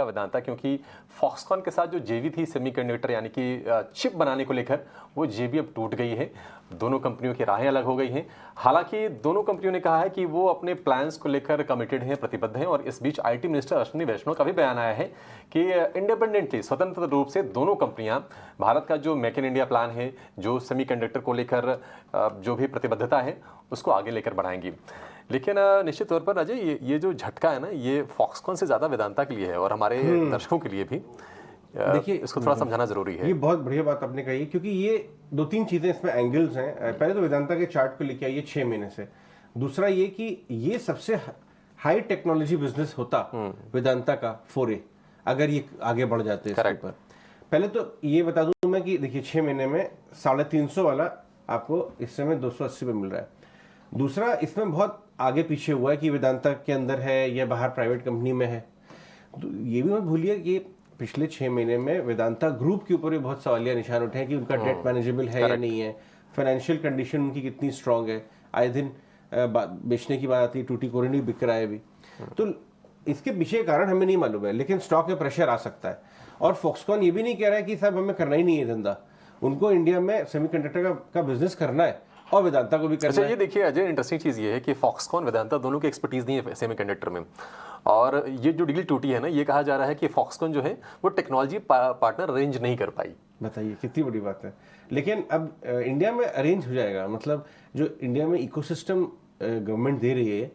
वेदांता, क्योंकि फॉक्सकॉन के साथ जो जेवी थी सेमीकंडक्टर यानी कि चिप बनाने को लेकर, वो जेवी अब टूट गई है। दोनों कंपनियों की राहें अलग हो गई हैं। हालांकि दोनों कंपनियों ने कहा है कि वो अपने प्लान्स को लेकर कमिटेड हैं, प्रतिबद्ध हैं। और इस बीच आईटी मिनिस्टर अश्विनी वैष्णव का भी बयान आया है कि इंडिपेंडेंटली, स्वतंत्र रूप से दोनों कंपनियां भारत का जो मेक इन इंडिया प्लान है, जो सेमीकंडक्टर को लेकर जो भी प्रतिबद्धता है, उसको आगे लेकर बढ़ाएंगी। लेकिन निश्चित तौर पर अजय, ये जो झटका है ना, ये फॉक्सकॉन से ज़्यादा वेदांता के लिए है और हमारे दर्शकों के लिए भी। देखिए, इसको थोड़ा समझाना जरूरी है। ये बहुत बढ़िया बात आपने कही, क्योंकि ये दो तीन चीजें इसमें एंगल्स हैं। पहले तो वेदांता के चार्ट को लेके आइए 6 महीने से। दूसरा ये कि ये सबसे हाई टेक्नोलॉजी बिजनेस होता वेदांता का फोरे, अगर ये आगे बढ़ जाते इसके ऊपर। पहले तो ये बता दूं मैं कि देखिए 6 महीने में 350 वाला आपको इस समय 280 पे मिल रहा है। दूसरा, इसमें बहुत आगे पीछे हुआ है कि वेदांता के अंदर है या बाहर प्राइवेट कंपनी में है। तो ये भी मत भूलिए कि पिछले 6 महीने में वेदांता ग्रुप के ऊपर भी बहुत सवालिया निशान उठे हैं कि उनका डेट मैनेजेबल है या नहीं है, फाइनेंशियल कंडीशन उनकी कितनी स्ट्रांग है। आए दिन बेचने की बात आती है, टूटी कोरी नहीं बिक रहा है अभी। तो इसके पीछे कारण हमें नहीं मालूम है, लेकिन स्टॉक में प्रेशर आ सकता है। और फॉक्सकॉन ये भी नहीं कह रहा है कि साहब हमें करना ही नहीं है धंधा, उनको इंडिया में सेमीकंडक्टर का बिजनेस करना है और वेदांता को भी करना है। ये देखिए अजय, इंटरेस्टिंग चीज़ ये है कि फॉक्सकॉन वेदांता दोनों की एक्सपर्टीज नहीं है सेमीकंडक्टर में। और ये जो डील टूटी है ना, ये कहा जा रहा है कि फॉक्सकॉन जो है वो टेक्नोलॉजी पार्टनर अरेंज नहीं कर पाई। बताइए कितनी बड़ी बात है। लेकिन अब इंडिया में अरेंज हो जाएगा, मतलब जो इंडिया में इकोसिस्टम गवर्नमेंट दे रही है,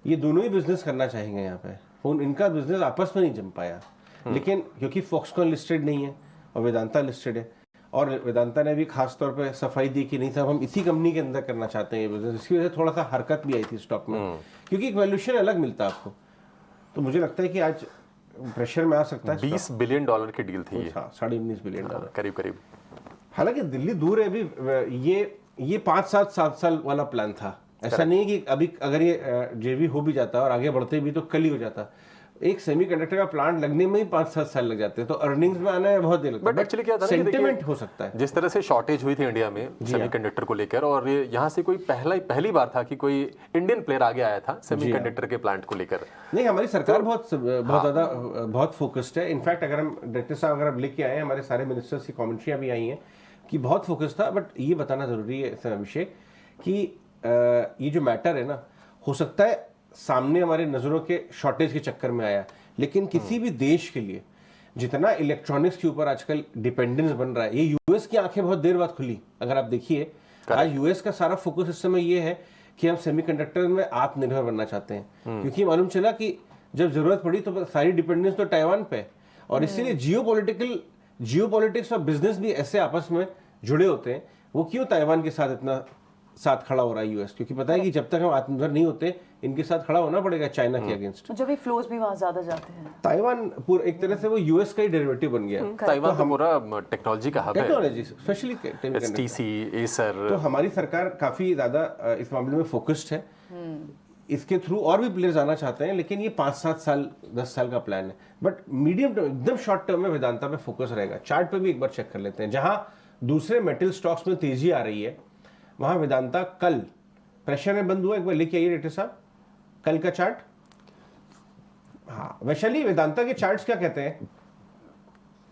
ये दोनों ही बिजनेस करना चाहेंगे यहाँ पे। इनका बिजनेस आपस में नहीं जम पाया, लेकिन क्योंकि फॉक्सकॉन लिस्टेड नहीं है और वेदांता लिस्टेड है, और वेदांता ने भी खास तौर पे सफाई दी कि नहीं साहब हम इसी कंपनी के अंदर करना चाहते हैं ये बिजनेस। इसकी वजह से थोड़ा सा हरकत भी आई थी स्टॉक में, क्योंकि एक वैल्यूएशन अलग मिलता है आपको। तो मुझे लगता है कि आज प्रेशर में आ सकता है। $20 बिलियन की डील थी ये। 19.5 बिलियन डॉलर करीब करीब। हालांकि दिल्ली दूर है अभी। ये 5-7 साल वाला प्लान था। ऐसा नहीं है कि अभी अगर ये जेवी हो भी जाता और आगे बढ़ते भी तो कल ही हो जाता। एक सेमीकंडक्टर का प्लांट लगने में ही 5-7 साल लग जाते हैं, तो अर्निंग्स में आने में बहुत देर लगता है। बट एक्चुअली क्या था, सेंटिमेंट हो सकता है। जिस तरह से शॉर्टेज हुई थी इंडिया में सेमीकंडक्टर को लेकर, और यहाँ से कोई पहली बार था कि कोई इंडियन प्लेयर आगे आया था सेमीकंडक्टर के प्लांट को लेकर। नहीं, हमारी सरकार बहुत ज्यादा बहुत फोकस्ड है। इनफैक्ट अगर हम डायरेक्टर साहब अगर लिख के आए हैं, हमारे सारे मिनिस्टर्स की कमेंट्रियां भी आई हैं कि बहुत फोकस था। बट ये बताना जरूरी है अभिषेक कि ये जो मैटर है ना, हो सकता है सामने हमारे नजरों के शॉर्टेज के चक्कर में आया, लेकिन किसी भी देश के लिए जितना इलेक्ट्रॉनिक्स के ऊपर आजकल डिपेंडेंस बन रहा है, ये यूएस की आंखें बहुत देर बाद खुली। अगर आप देखिए आज यूएस का सारा फोकस इस समय ये है कि हम सेमीकंडक्टर में आत्मनिर्भर बनना चाहते हैं, क्योंकि मालूम चला कि जब जरूरत पड़ी तो सारी डिपेंडेंस तो ताइवान पे। और इसीलिए जियोपॉलिटिक्स और बिजनेस भी ऐसे आपस में जुड़े होते हैं। वो क्यों ताइवान के साथ इतना साथ खड़ा हो रहा है यूएस, क्योंकि पता है कि जब तक हम आत्मनिर्भर नहीं होते, इनके साथ खड़ा होना पड़ेगा चाइना के अगेंस्ट। जो भी फ्लोज भी वहां ज्यादा जाते हैं। ताइवान पूरा एक तरह से वो यूएस का ही डेरिवेटिव बन गया। ताइवान तो पूरा टेक्नोलॉजी का हब है, टेक्नोलॉजी स्पेशली एचटीसी, एसर। तो हमारी सरकार काफी ज्यादा इस मामले में फोकस्ड है। इसके थ्रू और भी प्लेयर्स आना चाहते हैं, लेकिन ये 5-7 साल 10 साल का प्लान है। बट मीडियम टर्म, एकदम शॉर्ट टर्म में वेदांता पे फोकस रहेगा। चार्ट पे भी एक बार चेक कर लेते हैं। जहां दूसरे मेटल स्टॉक्स में तेजी आ रही है, वहां वेदांता कल प्रेशर में बंद हुआ। एक बार लेके आइए डाक्टर साहब कल का चार्ट। हाँ वैशाली, वेदांता के चार्ट्स क्या कहते हैं?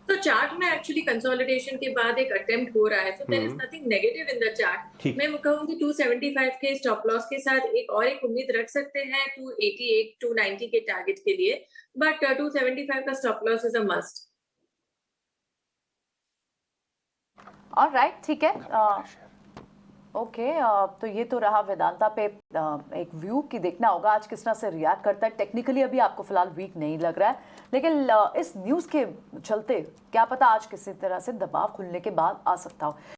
तो चार्ट में एक्चुअली कंसोलिडेशन के बाद एक अटेम्प्ट हो रहा है, so there is nothing negative in the chart. मैं कहूंगी 275 के स्टॉप लॉस के साथ एक उम्मीद रख सकते हैं 288 290 के टारगेट के लिए, बट 275 का stop loss is a must. Alright, ठीक है। ओके, तो ये तो रहा वेदांता पे एक व्यू की। देखना होगा आज किस तरह से रिएक्ट करता है। टेक्निकली अभी आपको फिलहाल वीक नहीं लग रहा है, लेकिन इस न्यूज़ के चलते क्या पता आज किसी तरह से दबाव खुलने के बाद आ सकता हो।